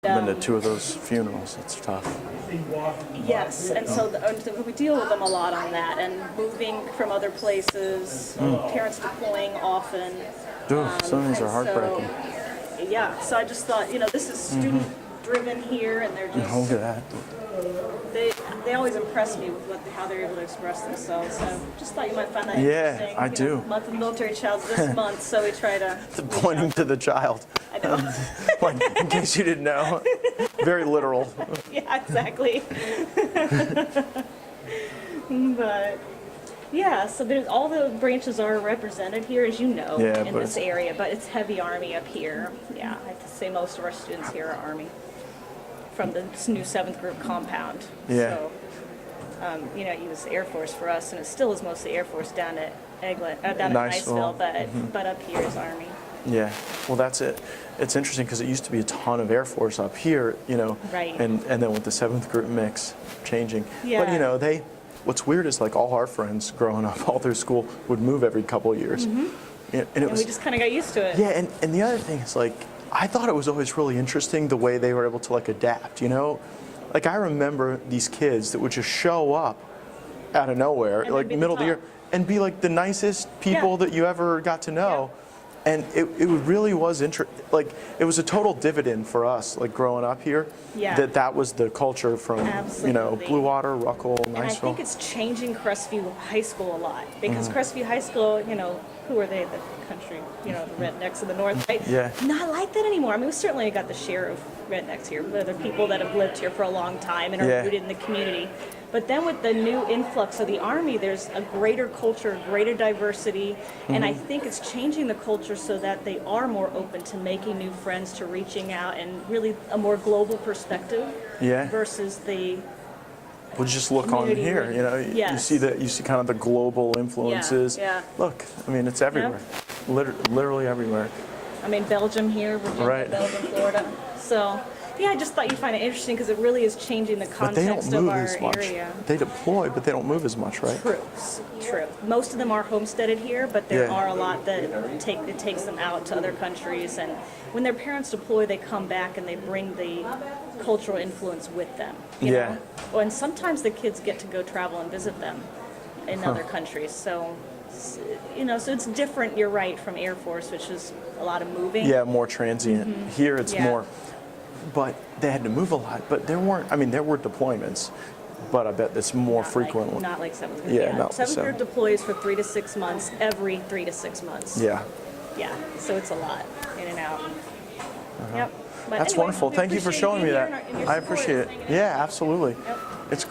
Been to 2 of those funerals. It's tough. Yes, and so we deal with them a lot on that, and moving from other places, parents deploying often. Dude, some of these are heartbreaking. So, yeah, so I just thought, this is student-driven here, and they're just... Look at that. They always impress me with how they're able to express themselves. So just thought you might find that interesting. Yeah, I do. Month of Military Child's this month, so we try to... Pointing to the child. I know. Like, in case you didn't know. Very literal. Yeah, exactly. But yeah, so there's all the branches are represented here, as you know, in this area, but it's heavy Army up here. Yeah, I have to say most of our students here are Army from the new 7th group compound. Yeah. So, it was Air Force for us, and it still is mostly Air Force down at Niceville, but up here is Army. Yeah, well, that's it. It's interesting because it used to be a ton of Air Force up here, Right. and then with the 7th group mix changing. Yeah. But, what's weird is like all our friends growing up all through school would move every couple of years. And we just kind of got used to it. Yeah, and the other thing is like, I thought it was always really interesting the way they were able to like adapt, Like I remember these kids that would just show up out of nowhere, like middle of the year, and be like the nicest people that you ever got to know. Yeah. And it really was it was a total dividend for us, like growing up here. Yeah. That was the culture from Blue Water, Ruckle, Niceville. And I think it's changing Crestview High School a lot because Crestview High School, who are they? The country, the rednecks of the north, right? Yeah. Not like that anymore. I mean, we certainly got the share of rednecks here. They're people that have lived here for a long time and are rooted in the community. But then with the new influx of the Army, there's a greater culture, greater diversity, and I think it's changing the culture so that they are more open to making new friends, to reaching out, and really a more global perspective versus the Well, just look on here, you see kind of the global influences. Yeah. Look, I mean, it's everywhere, literally everywhere. I mean, Belgium here, Virginia, Belgium, Florida. So, yeah, I just thought you'd find it interesting because it really is changing the context of our area. They deploy, but they don't move as much, right? True. Most of them are homesteaded here, but there are a lot that it takes them out to other countries. And when their parents deploy, they come back and they bring the cultural influence with them. You know? And sometimes the kids get to go travel and visit them in other countries. So, so it's different, you're right, from Air Force, which is a lot of moving. Yeah, more transient. Here it's more, but they had to move a lot. But there were deployments, but I bet it's more frequent. Not like 7th group. Yeah, not 7th group deploys for 3 to 6 months, every 3 to 6 months. Yeah. Yeah, so it's a lot, in and out. Yep. But That's anyway, wonderful. Thank you for showing me that. I appreciate it. Yeah, absolutely. Yep. It's